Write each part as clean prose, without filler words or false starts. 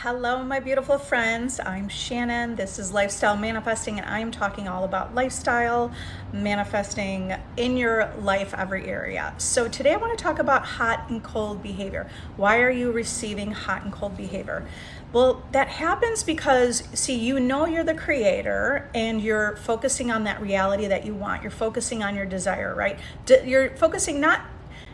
Hello, my beautiful friends. I'm Shannon. This is Lifestyle Manifesting, and I'm talking all about lifestyle manifesting in your life, every area. So today I want to talk about hot and cold behavior. Why are you receiving hot and cold behavior? Well, that happens because, see, you know you're the creator and you're focusing on that reality that you want. You're focusing on your desire, right? You're focusing not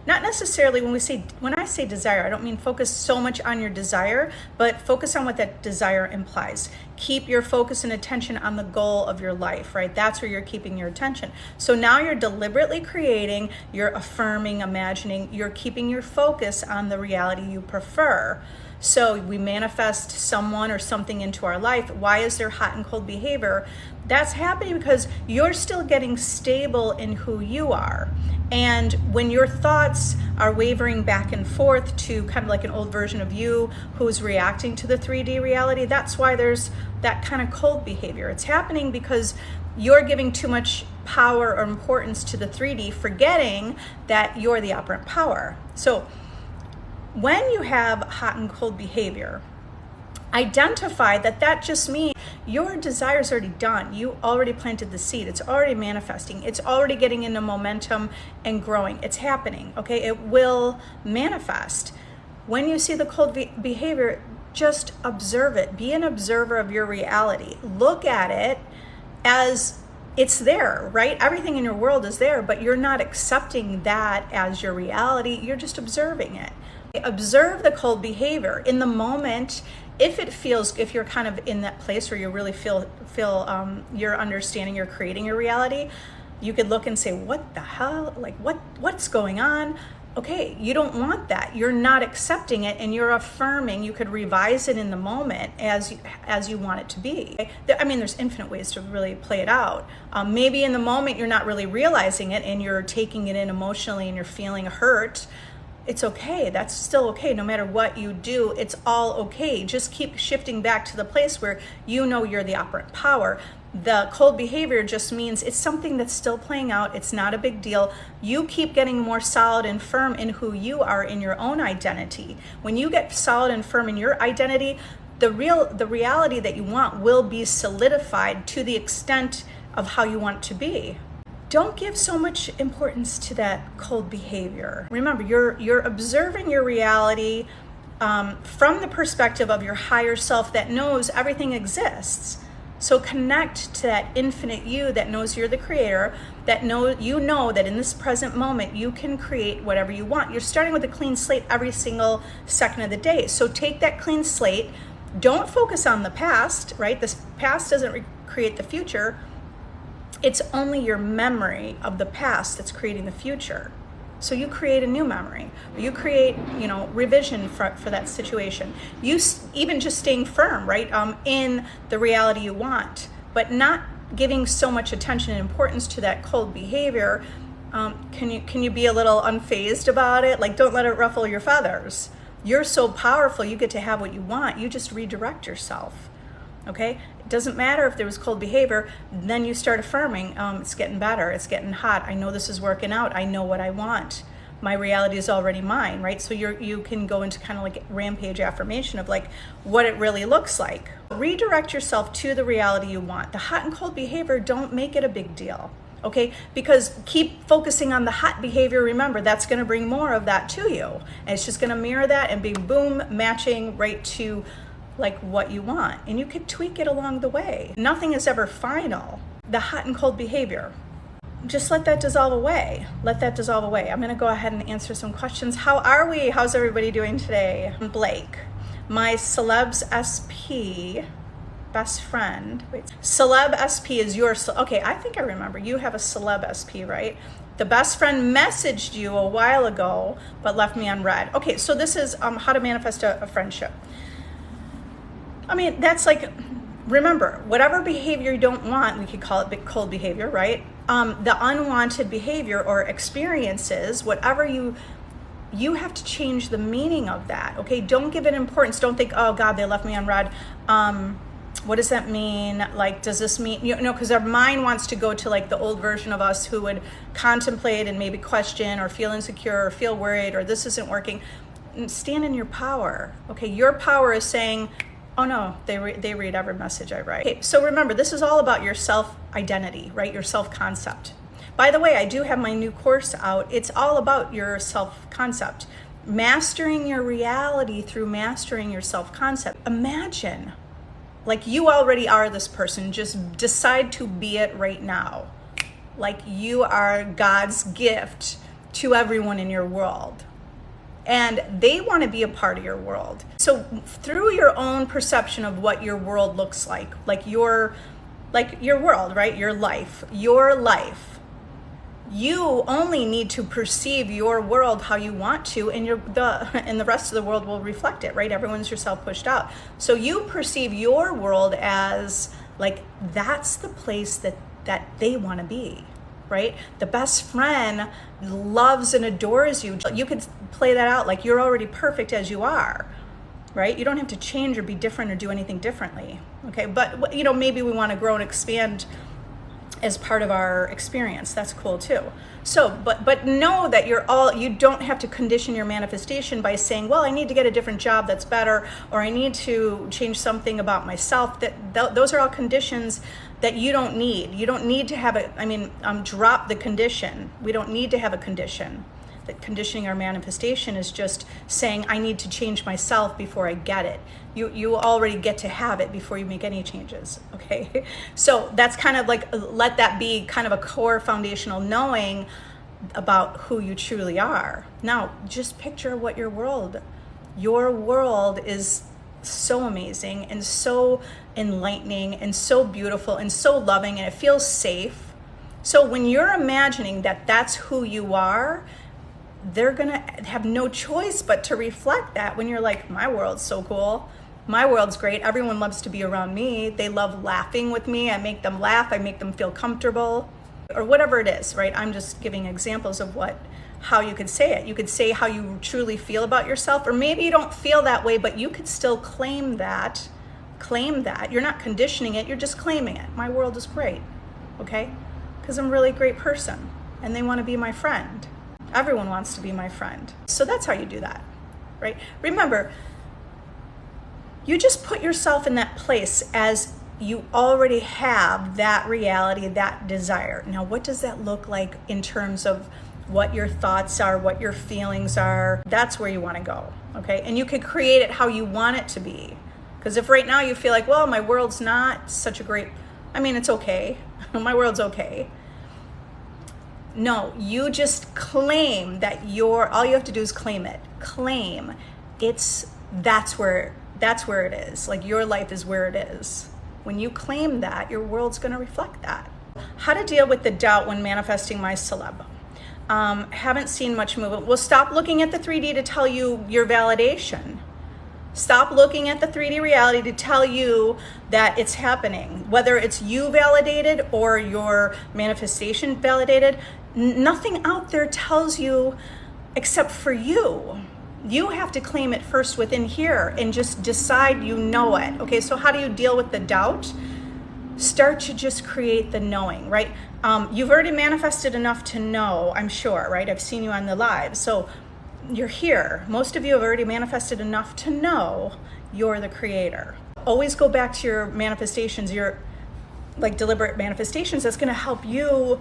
necessarily when I say desire, I don't mean focus so much on your desire, but focus on what that desire implies. Keep your focus and attention on the goal of your life, right? That's where you're keeping your attention. So now you're deliberately creating, you're affirming, imagining, you're keeping your focus on the reality you prefer. So we manifest someone or something into our life. Why is there hot and cold behavior? That's happening because you're still getting stable in who you are. And when your thoughts are wavering back and forth to kind of like an old version of you who's reacting to the 3D reality, that's why there's that kind of cold behavior. It's happening because you're giving too much power or importance to the 3D, forgetting that you're the operant power. So when you have hot and cold behavior, identify that just means your desire is already done. You already planted the seed. It's already manifesting. It's already getting into momentum and growing. It's happening, okay? It will manifest. When you see the cold behavior, just observe it. Be an observer of your reality. Look at it as it's there, right? Everything in your world is there, but you're not accepting that as your reality. You're just observing it. Observe the cold behavior in the moment. If you're kind of in that place where you really feel you're understanding, you're creating your reality, you could look and say, what the hell? Like what's going on? Okay, you don't want that. You're not accepting it, and you're affirming. You could revise it in the moment as you want it to be. I mean, there's infinite ways to really play it out. Maybe in the moment you're not really realizing it, and you're taking it in emotionally, and you're feeling hurt. It's okay. That's still okay. No matter what you do, it's all okay. Just keep shifting back to the place where you know you're the operant power. The cold behavior just means it's something that's still playing out. It's not a big deal. You keep getting more solid and firm in who you are, in your own identity. When you get solid and firm in your identity, the reality that you want will be solidified to the extent of how you want it to be. Don't give so much importance to that cold behavior. Remember, you're observing your reality from the perspective of your higher self that knows everything exists. So connect to that infinite you that knows you're the creator, that you know that in this present moment you can create whatever you want. You're starting with a clean slate every single second of the day. So take that clean slate. Don't focus on the past, right? The past doesn't create the future. It's only your memory of the past that's creating the future. So you create a new memory. You create, revision for that situation. You even just staying firm, right, in the reality you want, but not giving so much attention and importance to that cold behavior. Can you be a little unfazed about it? Like, don't let it ruffle your feathers. You're so powerful. You get to have what you want. You just redirect yourself. Okay, it doesn't matter if there was cold behavior. Then you start affirming, it's getting better, it's getting hot, I know this is working out, I know what I want, my reality is already mine, right? So you can go into kind of like rampage affirmation of like what it really looks like. Redirect yourself to the reality you want. The hot and cold behavior, don't make it a big deal, okay? Because keep focusing on the hot behavior. Remember, that's going to bring more of that to you, and it's just going to mirror that and be boom, matching right to like what you want, and you could tweak it along the way. Nothing is ever final. The hot and cold behavior, just let that dissolve away. Let that dissolve away. I'm going to go ahead and answer some questions. How are we? How's everybody doing today? Blake, my celebs SP best friend. Wait, celeb SP is your okay, I think I remember. You have a celeb SP, right? The best friend messaged you a while ago but left me on red. Okay, so this is how to manifest a friendship. I mean, that's like, remember, whatever behavior you don't want, we could call it cold behavior, right? The unwanted behavior or experiences, whatever you have to change the meaning of that, okay? Don't give it importance. Don't think, oh God, they left me on red. What does that mean? Like, does this mean, because our mind wants to go to like the old version of us who would contemplate and maybe question or feel insecure or feel worried or this isn't working. Stand in your power, okay? Your power is saying, Oh no, they read every message I write. Okay, so remember, this is all about your self-identity, right? Your self-concept. By the way, I do have my new course out. It's all about your self-concept. Mastering your reality through mastering your self-concept. Imagine, like you already are this person. Just decide to be it right now. Like you are God's gift to everyone in your world. And they want to be a part of your world. So through your own perception of what your world looks like your world, right? Your life, you only need to perceive your world how you want to, and the rest of the world will reflect it, right? Everyone's yourself pushed out. So you perceive your world as like that's the place that they want to be. Right? The best friend loves and adores you. You could play that out like you're already perfect as you are, right? You don't have to change or be different or do anything differently, okay? But, maybe we want to grow and expand as part of our experience. That's cool too. So, but know that you don't have to condition your manifestation by saying, well, I need to get a different job that's better, or I need to change something about myself. Those are all conditions that you don't need. You don't need to have drop the condition. We don't need to have a condition. That conditioning our manifestation is just saying, I need to change myself before I get it. You already get to have it before you make any changes, okay? So that's kind of like, let that be kind of a core foundational knowing about who you truly are. Now, just picture what your world is so amazing and so enlightening and so beautiful and so loving, and it feels safe. So when you're imagining that that's who you are, they're gonna have no choice but to reflect that when you're like, my world's so cool. My world's great. Everyone loves to be around me. They love laughing with me. I make them laugh. I make them feel comfortable, or whatever it is, right? I'm just giving examples of how you could say it. You could say how you truly feel about yourself, or maybe you don't feel that way, but you could still claim that. You're not conditioning it. You're just claiming it. My world is great, okay? Because I'm a really great person and they want to be my friend. Everyone wants to be my friend. So that's how you do that, right? Remember, you just put yourself in that place as you already have that reality, that desire. Now, what does that look like in terms of what your thoughts are, what your feelings are? That's where you want to go, okay? And you could create it how you want it to be. Because if right now you feel like, well, my world's not such a great, it's okay. My world's okay. No, you just claim that all you have to do is claim it. Claim that's where it is. Like your life is where it is. When you claim that, your world's going to reflect that. How to deal with the doubt when manifesting my celeb. Haven't seen much movement. Well, stop looking at the 3D to tell you your validation. Stop looking at the 3D reality to tell you that it's happening. Whether it's you validated or your manifestation validated, nothing out there tells you except for you. You have to claim it first within here and just decide you know it. Okay, so how do you deal with the doubt? Start to just create the knowing, right? You've already manifested enough to know, I'm sure, right? I've seen you on the live. So you're here. Most of you have already manifested enough to know you're the creator. Always go back to your manifestations, your deliberate manifestations. That's going to help you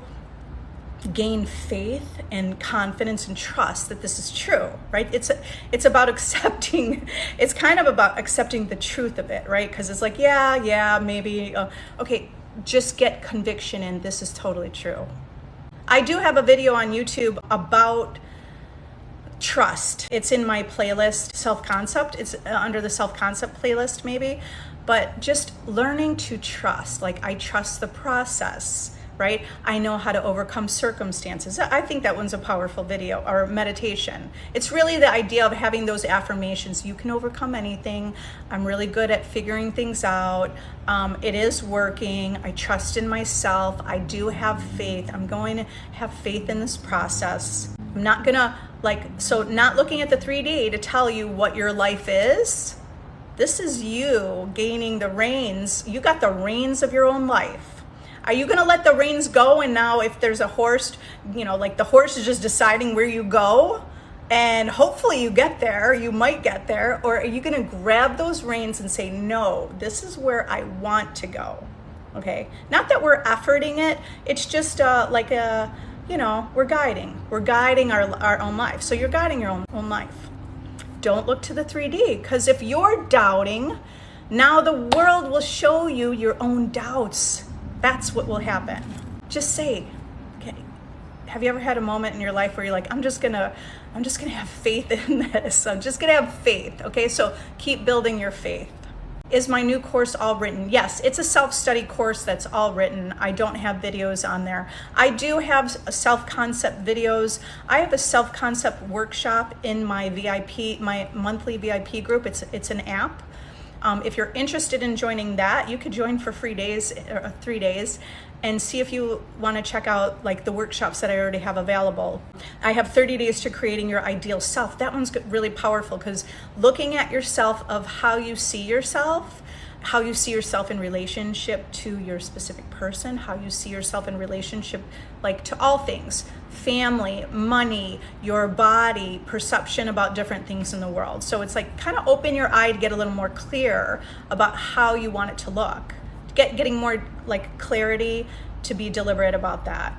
gain faith and confidence and trust that this is true, right? It's about accepting. It's kind of about accepting the truth of it, right? Because it's like, yeah, maybe. Okay, just get conviction in this is totally true. I do have a video on YouTube about trust. It's in my playlist, self-concept. It's under the self-concept playlist maybe, but just learning to trust. Like I trust the process, right? I know how to overcome circumstances. I think that one's a powerful video or meditation. It's really the idea of having those affirmations. You can overcome anything. I'm really good at figuring things out. It is working. I trust in myself. I do have faith. I'm going to have faith in this process. I'm not gonna not looking at the 3D to tell you what your life is. This is you gaining the reins. You got the reins of your own life. Are you gonna let the reins go and now if there's a horse, the horse is just deciding where you go? And hopefully you get there, you might get there, or are you gonna grab those reins and say, no, this is where I want to go, okay? Not that we're efforting it, it's just like a, we're guiding our own life. So you're guiding your own life. Don't look to the 3D, because if you're doubting, now the world will show you your own doubts. That's what will happen. Just say, okay, have you ever had a moment in your life where you're like, I'm just gonna have faith in this. I'm just gonna have faith, okay? So keep building your faith. Is my new course all written? Yes, it's a self-study course that's all written. I don't have videos on there. I do have self-concept videos. I have a self-concept workshop in my monthly VIP group. It's an app. If you're interested in joining that, you could join for 3 days, and see if you want to check out like the workshops that I already have available. I have 30 days to creating your ideal self. That one's really powerful, because looking at yourself of how you see yourself in relationship to your specific person, how you see yourself in relationship like to all things, family, money, your body, perception about different things in the world. So it's like kind of open your eye to get a little more clear about how you want it to look. Getting more like clarity to be deliberate about that.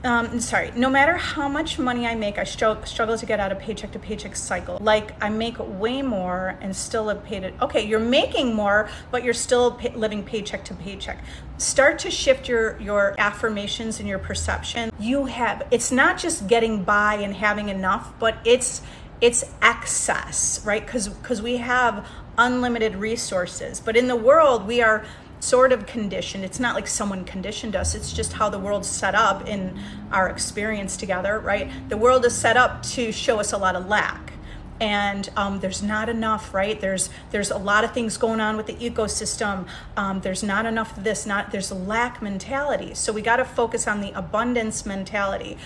No matter how much money I make, I struggle to get out of paycheck to paycheck cycle. Like I make way more and still live paid. Okay, you're making more, but you're still living paycheck to paycheck. Start to shift your affirmations and your perception. It's not just getting by and having enough, but it's excess, right? Because we have unlimited resources, but in the world we are sort of conditioned. It's not like someone conditioned us, it's just how the world's set up in our experience together, right? The world is set up to show us a lot of lack, and there's not enough, right? There's a lot of things going on with the ecosystem. There's not enough of this, there's a lack mentality. So we got to focus on the abundance mentality.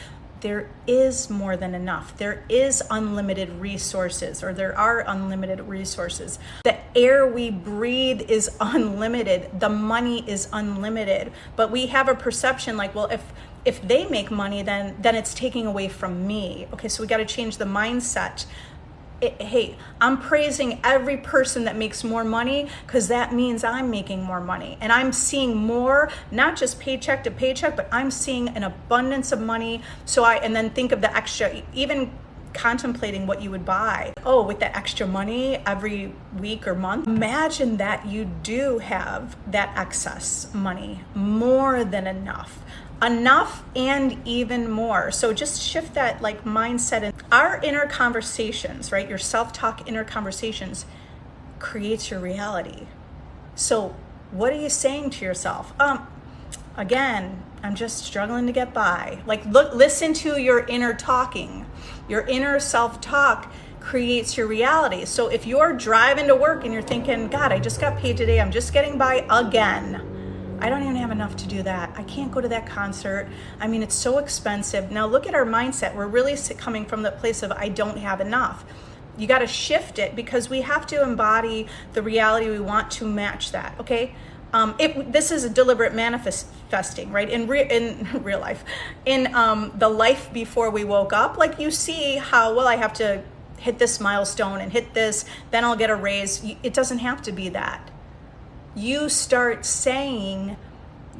There is more than enough. There is unlimited resources, or there are unlimited resources. The air we breathe is unlimited. The money is unlimited. But we have a perception like, well, if they make money, then it's taking away from me. Okay, so we got to change the mindset. Hey, I'm praising every person that makes more money, because that means I'm making more money, and I'm seeing more, not just paycheck to paycheck, but I'm seeing an abundance of money. And then think of the extra, even contemplating what you would buy. Oh, with the extra money every week or month, imagine that you do have that excess money, more than enough and even more. So just shift that like mindset. And our inner conversations, right? Your self-talk inner conversations creates your reality. So what are you saying to yourself? Again, I'm just struggling to get by. Like listen to your inner talking. Your inner self-talk creates your reality. So if you're driving to work and you're thinking, God, I just got paid today, I'm just getting by again. I don't even have enough to do that. I can't go to that concert. I mean, it's so expensive. Now look at our mindset. We're really coming from the place of I don't have enough. You got to shift it, because we have to embody the reality we want to match that, okay? This is a deliberate manifesting, right? In real life. In the life before we woke up, like you see how, well, I have to hit this milestone and hit this, then I'll get a raise. It doesn't have to be that. You start saying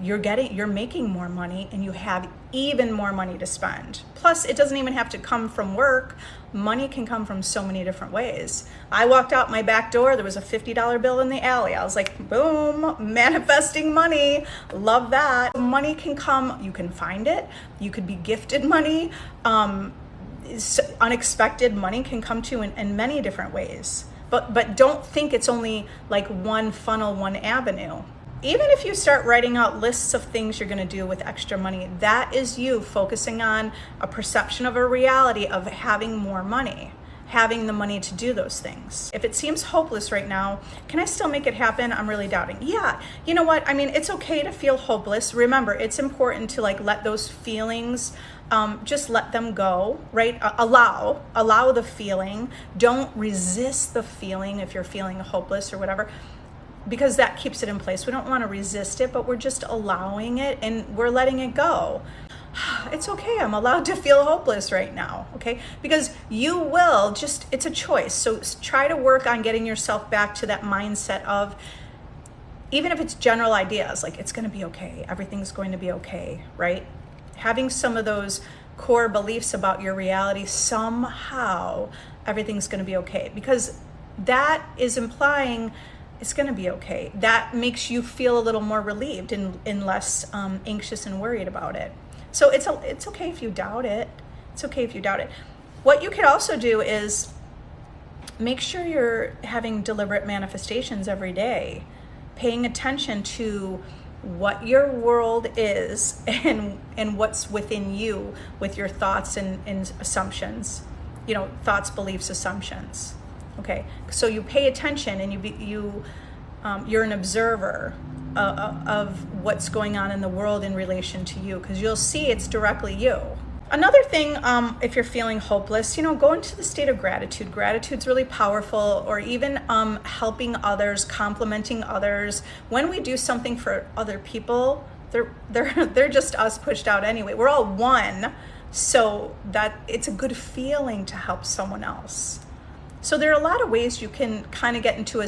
you're making more money and you have even more money to spend. Plus, it doesn't even have to come from work. Money can come from so many different ways. I walked out my back door, there was a $50 bill in the alley. I was like, boom, manifesting money. Love that. Money can come, you can find it. You could be gifted money. Unexpected money can come to you in many different ways. But don't think it's only like one funnel, one avenue. Even if you start writing out lists of things you're going to do with extra money, that is you focusing on a perception of a reality of having more money, having the money to do those things. If it seems hopeless right now, can I still make it happen? I'm really doubting. Yeah, you know what? I mean, it's okay to feel hopeless. Remember, it's important to like let those feelings, just let them go, right? Allow the feeling. Don't resist the feeling if you're feeling hopeless or whatever, because that keeps it in place. We don't want to resist it, but we're just allowing it and we're letting it go. it's okay, I'm allowed to feel hopeless right now, okay? Because you will just, it's a choice. So try to work on getting yourself back to that mindset of, even if it's general ideas, like it's gonna be okay, everything's going to be okay, right? Having some of those core beliefs about your reality, somehow everything's gonna be okay, because that is implying it's gonna be okay. That makes you feel a little more relieved and less anxious and worried about it. So it's okay if you doubt it. It's okay if you doubt it. What you could also do is make sure you're having deliberate manifestations every day, paying attention to what your world is and what's within you with your thoughts and assumptions, thoughts, beliefs, assumptions. Okay, so you pay attention and you're an observer of what's going on in the world in relation to you, because you'll see it's directly you. Another thing, if you're feeling hopeless, go into the state of gratitude. Gratitude's really powerful, or even helping others, complimenting others. When we do something for other people, they're just us pushed out anyway. We're all one, so that it's a good feeling to help someone else. So there are a lot of ways you can kind of get into a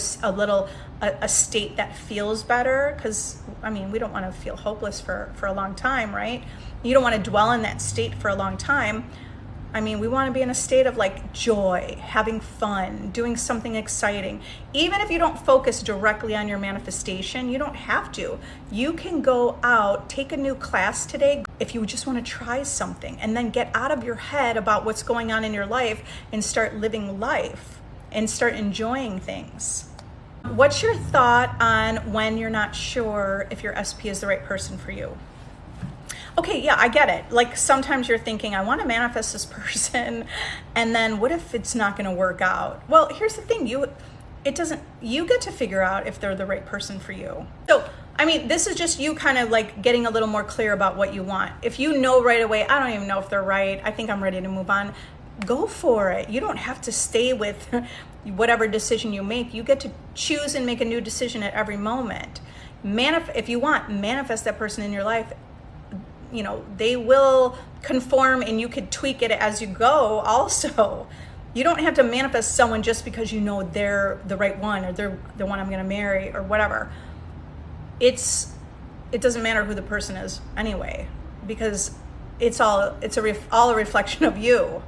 state that feels better, because we don't want to feel hopeless for a long time, right? You don't want to dwell in that state for a long time. We want to be in a state of like joy, having fun, doing something exciting. Even if you don't focus directly on your manifestation, you don't have to. You can go out, take a new class today, if you just want to try something, and then get out of your head about what's going on in your life and start living life and start enjoying things. What's your thought on when you're not sure if your SP is the right person for you? Okay, yeah, I get it. Like sometimes you're thinking, I want to manifest this person, and then what if it's not going to work out? Well, here's the thing, you get to figure out if they're the right person for you. So, this is just you kind of like getting a little more clear about what you want. If you know right away, I don't even know if they're right, I think I'm ready to move on, go for it. You don't have to stay with whatever decision you make. You get to choose and make a new decision at every moment. If you want, manifest that person in your life. They will conform, and you could tweak it as you go also. You don't have to manifest someone just because they're the right one, or they're the one I'm going to marry, or whatever. It doesn't matter who the person is anyway, because it's all a reflection of you.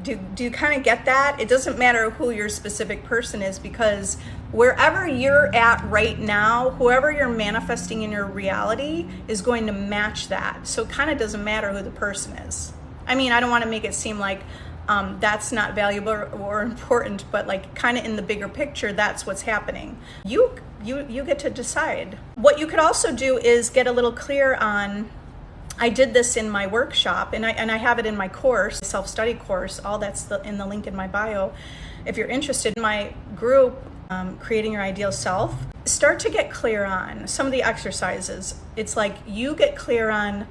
Do you kind of get that? It doesn't matter who your specific person is, because wherever you're at right now, whoever you're manifesting in your reality is going to match that. So it kind of doesn't matter who the person is. I don't want to make it seem like that's not valuable or important, but like kind of in the bigger picture, that's what's happening. You get to decide. What you could also do is get a little clear on, I did this in my workshop, and I have it in my course, self-study course. All that's in the link in my bio. If you're interested in my group, Creating Your Ideal Self, start to get clear on some of the exercises. It's like you get clear on,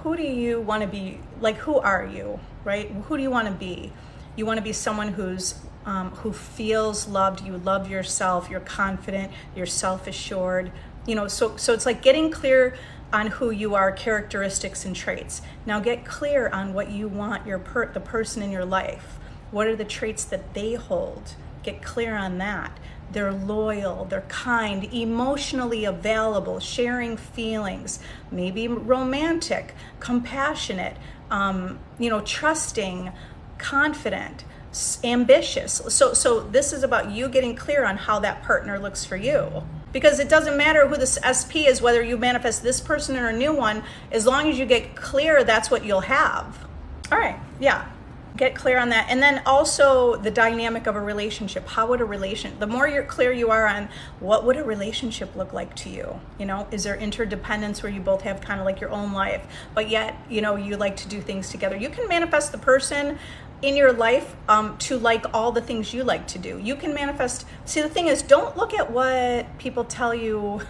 who do you want to be? Like, who are you, right? Who do you want to be? You want to be someone who feels loved. You love yourself. You're confident. You're self-assured. So it's like getting clear on who you are, characteristics and traits. Now get clear on what you want the person in your life. What are the traits that they hold? Get clear on that. They're loyal, they're kind, emotionally available, sharing feelings, maybe romantic, compassionate, trusting, confident, ambitious. So this is about you getting clear on how that partner looks for you. Because it doesn't matter who this SP is, whether you manifest this person or a new one, as long as you get clear, that's what you'll have. All right, yeah. Get clear on that. And then also the dynamic of a relationship. How would the more you're clear you are on what would a relationship look like to you? Is there interdependence where you both have kind of like your own life, but yet, you like to do things together? You can manifest the person in your life to like all the things you like to do. You can manifest. See, the thing is, don't look at what people tell you.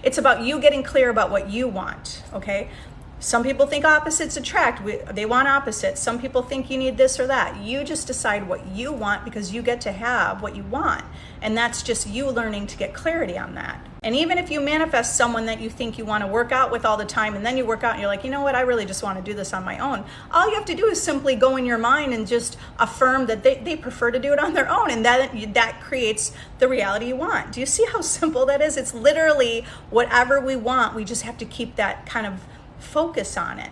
It's about you getting clear about what you want, okay? Some people think opposites attract. They want opposites. Some people think you need this or that. You just decide what you want because you get to have what you want. And that's just you learning to get clarity on that. And even if you manifest someone that you think you want to work out with all the time, and then you work out and you're like, you know what, I really just want to do this on my own. All you have to do is simply go in your mind and just affirm that they prefer to do it on their own. And that creates the reality you want. Do you see how simple that is? It's literally whatever we want. We just have to keep that kind of focus on it,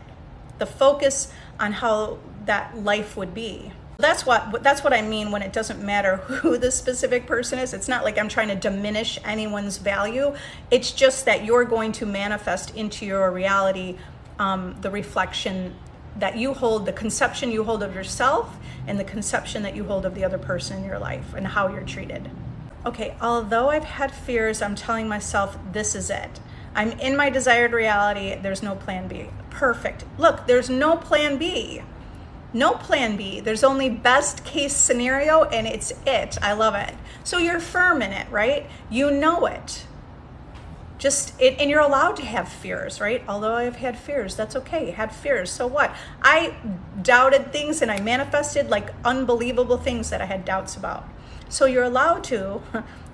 the focus on how that life would be. That's what I mean when it doesn't matter who the specific person is. It's not like I'm trying to diminish anyone's value. It's just that you're going to manifest into your reality the reflection that you hold, the conception you hold of yourself, and the conception that you hold of the other person in your life and how you're treated. Okay, although I've had fears, I'm telling myself this is it. I'm in my desired reality. There's no plan B. Perfect. Look, there's no plan B. No plan B. There's only best case scenario, and it's it. I love it. So you're firm in it, right? You know it. And you're allowed to have fears, right? Although I've had fears, that's okay. Had fears, so what? I doubted things and I manifested like unbelievable things that I had doubts about. So you're allowed to.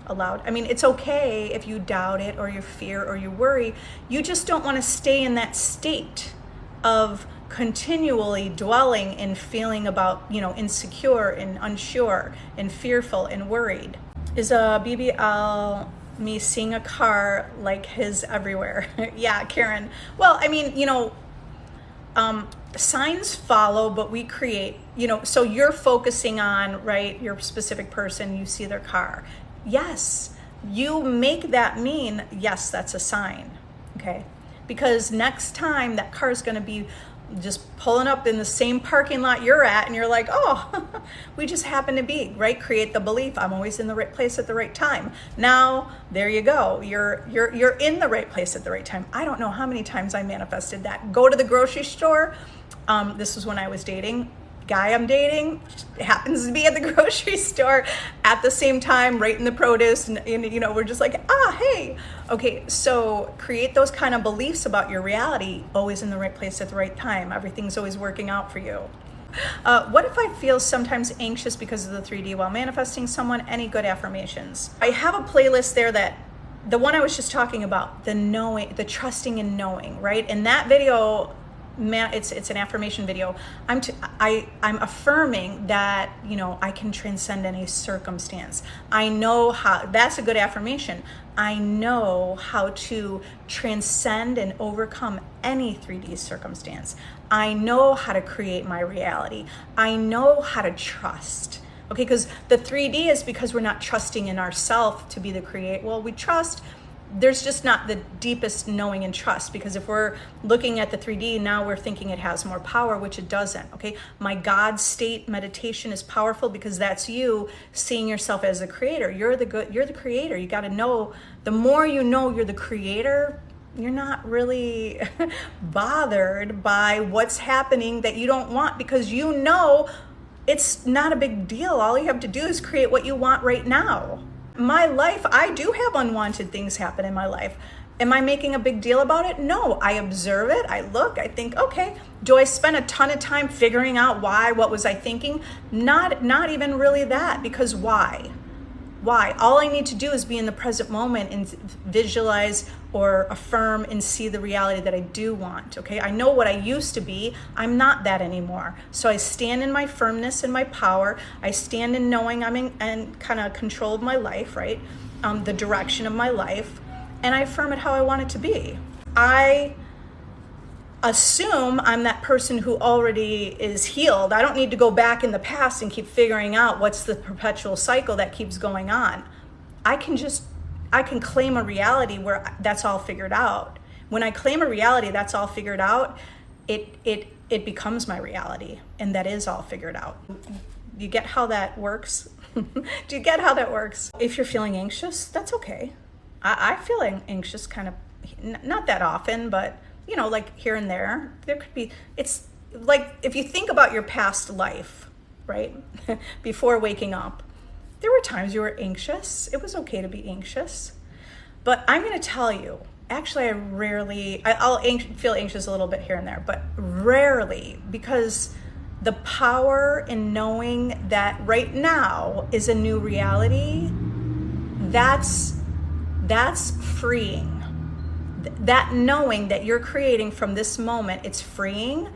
I mean, it's okay if you doubt it or you fear or you worry. You just don't want to stay in that state of continually dwelling and feeling about, insecure and unsure and fearful and worried. Is a BBL me seeing a car like his everywhere? Yeah, Karen. Well, I mean, signs follow, but we create, so you're focusing on, right, your specific person, you see their car. Yes, you make that mean, yes, that's a sign, okay? Because next time that car is going to be just pulling up in the same parking lot you're at, and you're like, oh, we just happen to be, right? Create the belief, I'm always in the right place at the right time. Now, there you go. You're in the right place at the right time. I don't know how many times I manifested that. Go to the grocery store. This was when I was dating. Guy I'm dating happens to be at the grocery store at the same time, right in the produce, and we're just like, hey. Okay, so create those kind of beliefs about your reality, always in the right place at the right time. Everything's always working out for you. What if I feel sometimes anxious because of the 3D while manifesting someone? Any good affirmations? I have a playlist there that the one I was just talking about, the knowing, the trusting and knowing, right? In that video, it's an affirmation video. I'm affirming that I can transcend any circumstance. I know how. That's a good affirmation. I know how to transcend and overcome any 3D circumstance. I know how to create my reality. I know how to trust. Okay, because the 3D is because we're not trusting in ourselves to be the creator. Well, we trust. There's just not the deepest knowing and trust, because if we're looking at the 3D, now we're thinking it has more power, which it doesn't, okay? My God state meditation is powerful because that's you seeing yourself as the creator. You're the creator. You got to know, the more you know you're the creator, you're not really bothered by what's happening that you don't want, because it's not a big deal. All you have to do is create what you want right now. My life, I do have unwanted things happen in my life. Am I making a big deal about it? No, I observe it, I look, I think, okay. Do I spend a ton of time figuring out why, what was I thinking? Not even really that, because why? Why? All I need to do is be in the present moment and visualize or affirm and see the reality that I do want, okay? I know what I used to be. I'm not that anymore. So I stand in my firmness and my power. I stand in knowing I'm in kind of control of my life, right? The direction of my life. And I affirm it how I want it to be. I assume I'm that person who already is healed. I don't need to go back in the past and keep figuring out what's the perpetual cycle that keeps going on. I can claim a reality where that's all figured out. When I claim a reality that's all figured out, it becomes my reality, and that is all figured out. You get how that works? Do you get how that works? If you're feeling anxious, that's okay. I feel anxious kind of, not that often, but like here and there could be. It's like if you think about your past life, right? Before waking up, there were times you were anxious. It was okay to be anxious. But I'm going to tell you, actually I rarely, I'll feel anxious a little bit here and there, but rarely, because the power in knowing that right now is a new reality, that's freeing. That knowing that you're creating from this moment, it's freeing,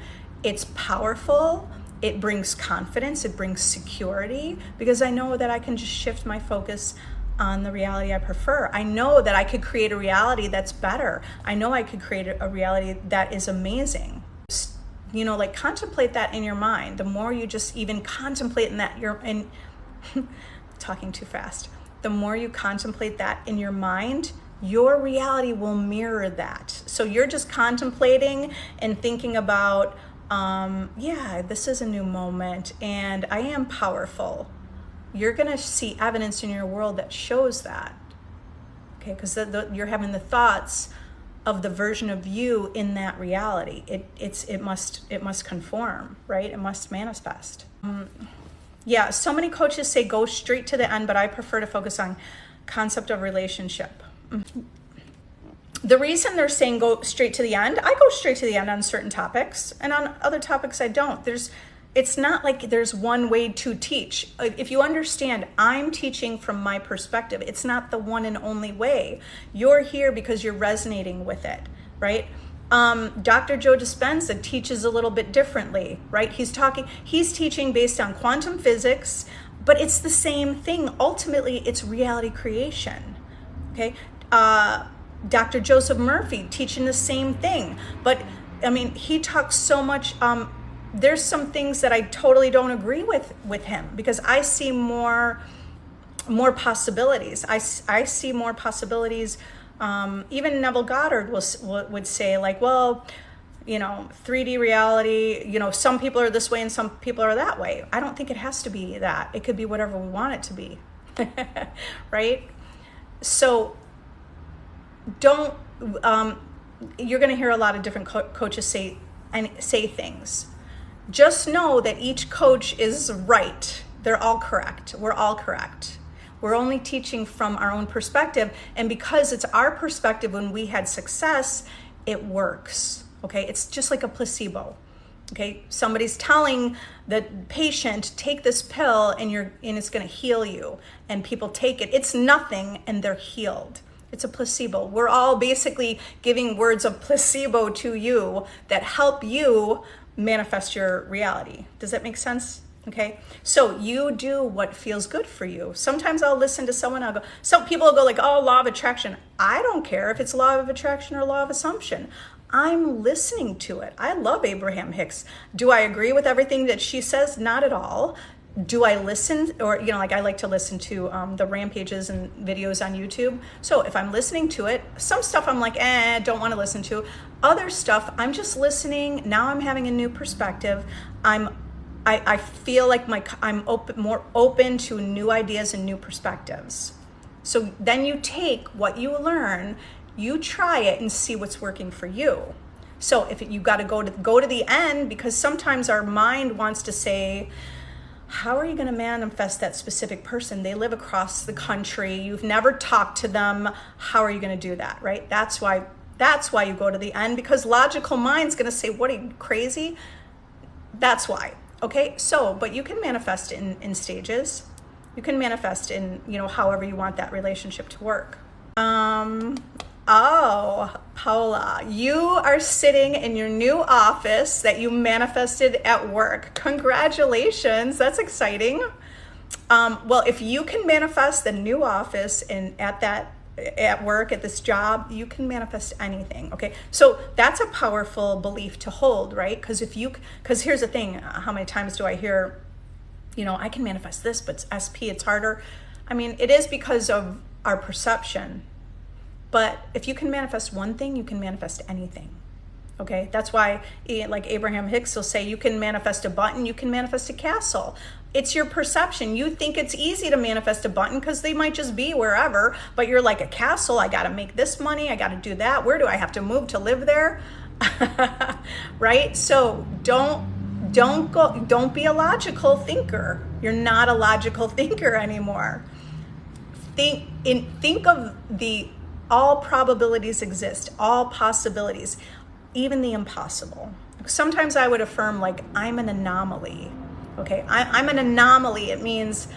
it's powerful, it brings confidence, it brings security, because I know that I can just shift my focus on the reality I prefer. I know that I could create a reality that's better. I know I could create a reality that is amazing. You know, like, contemplate that in your mind. The more you just even contemplate in that, talking too fast. The more you contemplate that in your mind, your reality will mirror that. So you're just contemplating and thinking about, yeah, this is a new moment and I am powerful. You're gonna see evidence in your world that shows that, okay? Because you're having the thoughts of the version of you in that reality. It must conform, right? It must manifest. Yeah, so many coaches say go straight to the end, but I prefer to focus on concept of relationship. The reason they're saying go straight to the end, I go straight to the end on certain topics, and on other topics I don't. It's not like there's one way to teach. If you understand, I'm teaching from my perspective. It's not the one and only way. You're here because you're resonating with it, right? Dr. Joe Dispenza teaches a little bit differently, right? He's teaching based on quantum physics, but it's the same thing. Ultimately, it's reality creation, okay? Dr. Joseph Murphy teaching the same thing, but I mean, he talks so much. There's some things that I totally don't agree with him, because I see more possibilities. I see more possibilities. Even Neville Goddard would say, like, well, you know, 3D reality, you know, some people are this way and some people are that way. I don't think it has to be that. It could be whatever we want it to be, right? So don't, you're going to hear a lot of different coaches say things. Just know that each coach is right. They're all correct. We're all correct. We're only teaching from our own perspective. And because it's our perspective, when we had success, it works. Okay. It's just like a placebo. Okay. Somebody's telling the patient, take this pill and it's going to heal you. And people take it. It's nothing and they're healed. It's a placebo. We're all basically giving words of placebo to you that help you manifest your reality. Does that make sense? Okay. So you do what feels good for you. Sometimes I'll listen to someone, some people will go like, oh, law of attraction. I don't care if it's law of attraction or law of assumption. I'm listening to it. I love Abraham Hicks. Do I agree with everything that she says? Not at all. Do I listen? Or, you know, like, I like to listen to the rampages and videos on YouTube. So if I'm listening to it, some stuff I'm like, don't want to listen to. Other stuff, I'm just listening. Now I'm having a new perspective. I feel like I'm more open to new ideas and new perspectives. So then you take what you learn, you try it and see what's working for you. So if you got to go to the end, because sometimes our mind wants to say, how are you going to manifest that specific person? They live across the country. You've never talked to them. How are you going to do that, right? That's why you go to the end, because logical mind's going to say, what, are you crazy? That's why. Okay. So, but you can manifest in stages. You can manifest in, you know, however you want that relationship to work. Oh, Paula, you are sitting in your new office that you manifested at work. Congratulations. That's exciting. Well, if you can manifest the new office and at work, at this job, you can manifest anything. Okay. So that's a powerful belief to hold, right? Because here's the thing. How many times do I hear, you know, I can manifest this, but SP, it's harder. I mean, it is because of our perception. But if you can manifest one thing, you can manifest anything. Okay. That's why, like Abraham Hicks will say, you can manifest a button, you can manifest a castle. It's your perception. You think it's easy to manifest a button because they might just be wherever, but you're like, a castle, I got to make this money, I got to do that. Where do I have to move to live there? Right? So don't be a logical thinker. You're not a logical thinker anymore. Think of the All probabilities exist, all possibilities, even the impossible. Sometimes I would affirm like, I'm an anomaly. Okay, I'm an anomaly. It means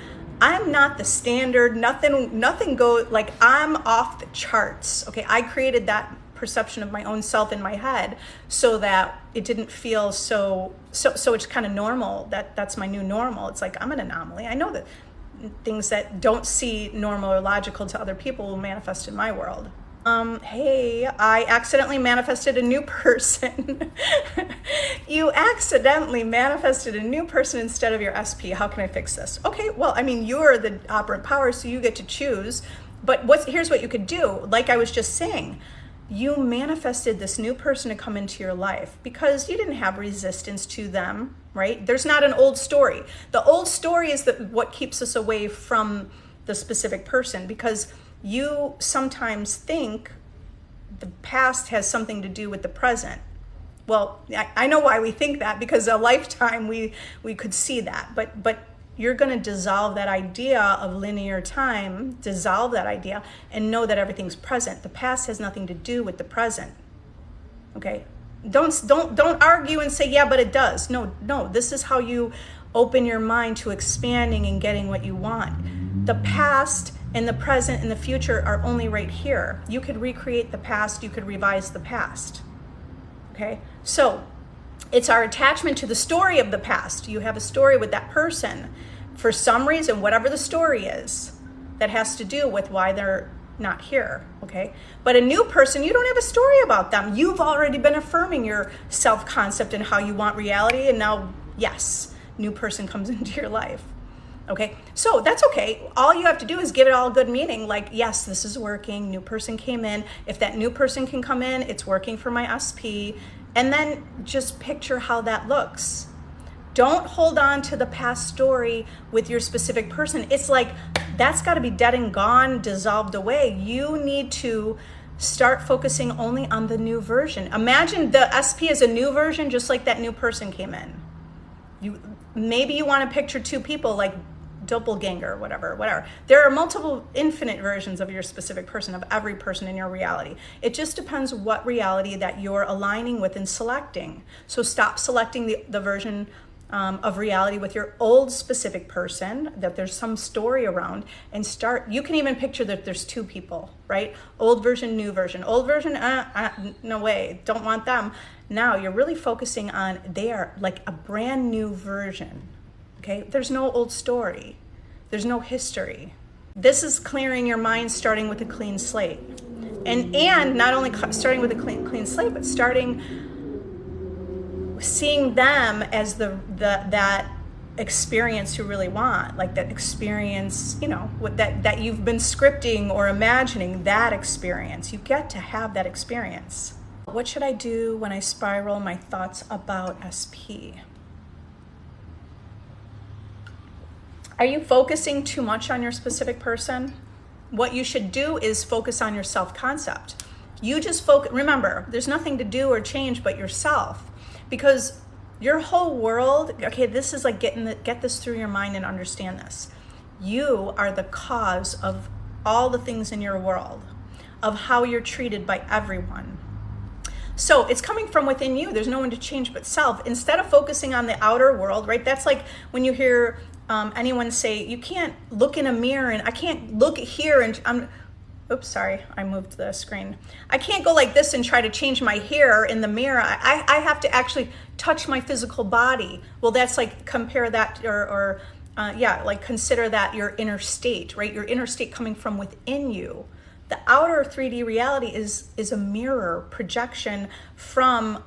I'm not the standard. Nothing goes, like, I'm off the charts. Okay, I created that perception of my own self in my head so that it didn't feel so it's kind of normal. That's my new normal. It's like, I'm an anomaly. I know that things that don't seem normal or logical to other people will manifest in my world. Hey, I accidentally manifested a new person. You accidentally manifested a new person instead of your SP. How can I fix this? Okay, well, I mean, you're the operant power, so you get to choose. But here's what you could do. Like I was just saying, you manifested this new person to come into your life because you didn't have resistance to them, right? There's not an old story. The old story is what keeps us away from the specific person, because you sometimes think the past has something to do with the present. Well, I know why we think that, because a lifetime we could see that, but you're going to dissolve that idea of linear time, dissolve that idea, and know that everything's present. The past has nothing to do with the present. Okay? Don't argue and say, yeah, but it does. No, this is how you open your mind to expanding and getting what you want. The past and the present and the future are only right here. You could recreate the past, you could revise the past. Okay? So it's our attachment to the story of the past. You have a story with that person for some reason, whatever the story is, that has to do with why they're not here, okay? But a new person, you don't have a story about them. You've already been affirming your self-concept and how you want reality, and now, yes, new person comes into your life, okay? So that's okay. All you have to do is give it all good meaning, like, yes, this is working, new person came in. If that new person can come in, it's working for my SP, and then just picture how that looks. Don't hold on to the past story with your specific person. It's like, that's got to be dead and gone, dissolved away. You need to start focusing only on the new version. Imagine the SP as a new version, just like that new person came in. Maybe you want to picture two people, like doppelganger, whatever. There are multiple infinite versions of your specific person, of every person in your reality. It just depends what reality that you're aligning with and selecting. So stop selecting the version of reality with your old specific person that there's some story around, and start. You can even picture that there's two people, right? Old version, new version. Old version, no way, don't want them. Now you're really focusing on, they are like a brand new version, okay? There's no old story. There's no history. This is clearing your mind, starting with a clean slate. And not only starting with a clean slate, but seeing them as that experience you really want, like that experience, that you've been scripting or imagining, that experience. You get to have that experience. What should I do when I spiral my thoughts about SP? Are you focusing too much on your specific person? What you should do is focus on your self-concept. You just focus. Remember, there's nothing to do or change but yourself. Because your whole world, okay, this is like get this through your mind and understand this. You are the cause of all the things in your world, of how you're treated by everyone. So it's coming from within you. There's no one to change but self. Instead of focusing on the outer world, right? That's like when you hear anyone say, you can't look in a mirror, and I can't look here and oops, sorry, I moved the screen. I can't go like this and try to change my hair in the mirror. I have to actually touch my physical body. Well, that's like, compare that like consider that your inner state, right? Your inner state coming from within you. The outer 3D reality is a mirror projection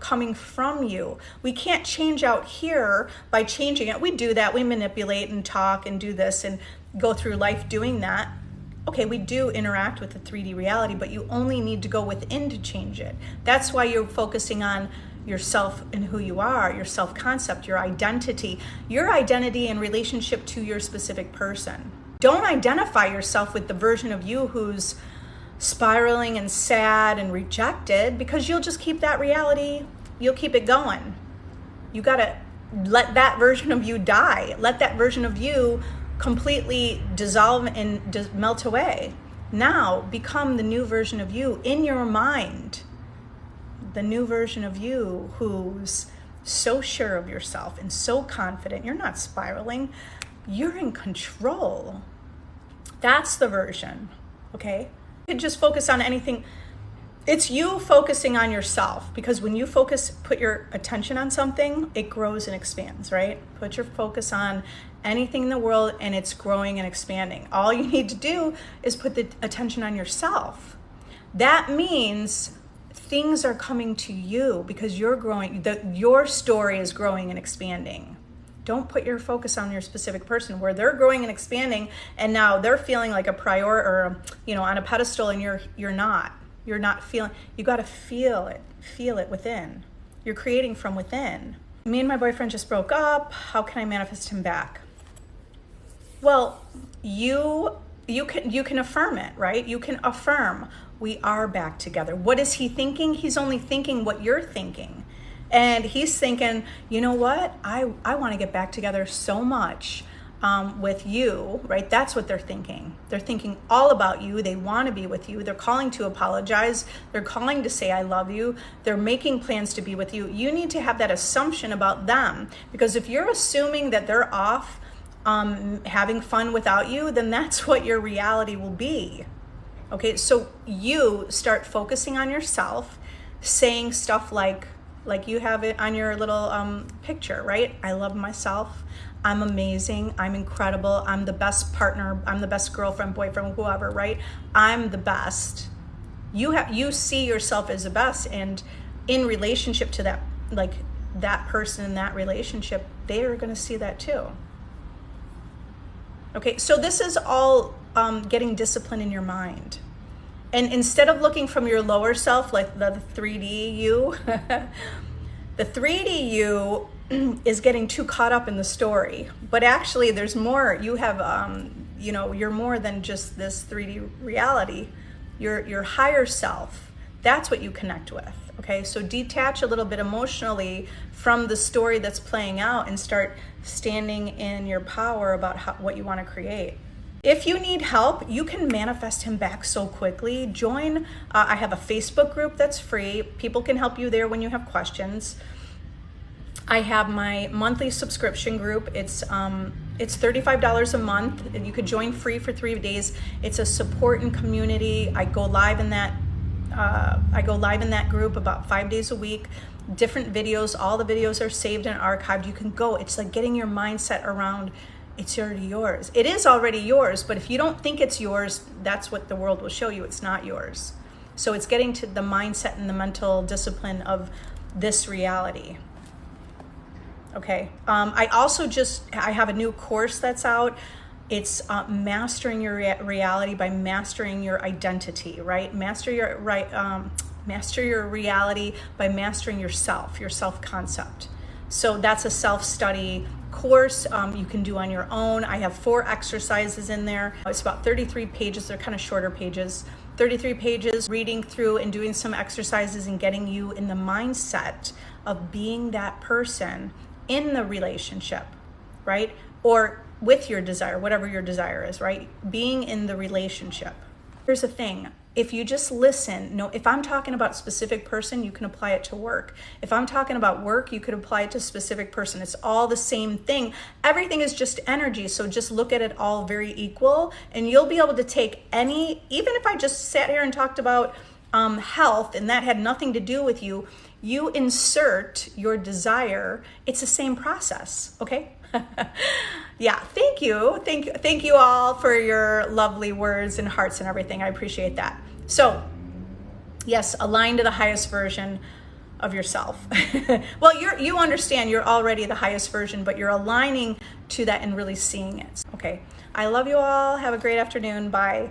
coming from you. We can't change out here by changing it. We do that. We manipulate and talk and do this and go through life doing that. Okay, we do interact with the 3D reality, but you only need to go within to change it. That's why you're focusing on yourself and who you are, your self-concept, your identity in relationship to your specific person. Don't identify yourself with the version of you who's spiraling and sad and rejected, because you'll just keep that reality, you'll keep it going. You gotta let that version of you die. Let that version of you completely dissolve and melt away. Now become the new version of you in your mind. The new version of you who's so sure of yourself and so confident. You're not spiraling. You're in control. That's the version, okay? You could just focus on anything. It's you focusing on yourself, because when you put your attention on something, it grows and expands, right? Put your focus on anything in the world and it's growing and expanding. All you need to do is put the attention on yourself. That means things are coming to you because you're growing, your story is growing and expanding. Don't put your focus on your specific person where they're growing and expanding and now they're feeling like a prior or, on a pedestal, and you're not. You're not feeling, you got to feel it within. You're creating from within. Me and my boyfriend just broke up. How can I manifest him back? Well, you can affirm it, right? You can affirm, we are back together. What is he thinking? He's only thinking what you're thinking. And he's thinking, you know what? I want to get back together so much with you, right? That's what they're thinking. They're thinking all about you. They want to be with you. They're calling to apologize. They're calling to say, I love you. They're making plans to be with you. You need to have that assumption about them, because if you're assuming that they're off having fun without you, then that's what your reality will be. Okay, so you start focusing on yourself, saying stuff like you have it on your little picture, right? I love myself. I'm amazing. I'm incredible. I'm the best partner. I'm the best girlfriend, boyfriend, whoever, right? I'm the best. You see yourself as the best, and in relationship to that, like that person in that relationship, they are going to see that too. Okay, so this is all getting discipline in your mind. And instead of looking from your lower self, like the 3D you, the 3D you is getting too caught up in the story. But actually there's more. You have, you're more than just this 3D reality. Your higher self, that's what you connect with. Okay, so detach a little bit emotionally from the story that's playing out and start standing in your power about what you want to create. If you need help, you can manifest him back so quickly. Join, I have a Facebook group that's free. People can help you there when you have questions. I have my monthly subscription group. It's $35 a month. You could join free for 3 days. It's a support and community. I go live in that group about 5 days a week. Different videos. All the videos are saved and archived. You can go. It's like getting your mindset around it's already yours. It is already yours, but if you don't think it's yours, that's what the world will show you. It's not yours. So it's getting to the mindset and the mental discipline of this reality. Okay. I have a new course that's out. It's mastering your reality by mastering your identity, right? Master your reality by mastering yourself, your self-concept. So that's a self-study course you can do on your own. I have 4 exercises in there. It's about 33 pages. They're kind of shorter pages. 33 pages, reading through and doing some exercises and getting you in the mindset of being that person in the relationship, right? Or with your desire, whatever your desire is, right? Being in the relationship. Here's the thing. If you just listen, if I'm talking about specific person, you can apply it to work. If I'm talking about work, you could apply it to specific person. It's all the same thing. Everything is just energy. So just look at it all very equal, and you'll be able to take any, even if I just sat here and talked about health and that had nothing to do with you, you insert your desire. It's the same process. Okay. Yeah, thank you all for your lovely words and hearts and everything. I appreciate that. So yes, align to the highest version of yourself. Well, you understand you're already the highest version, but you're aligning to that and really seeing it. Okay, I love you all. Have a great afternoon. Bye.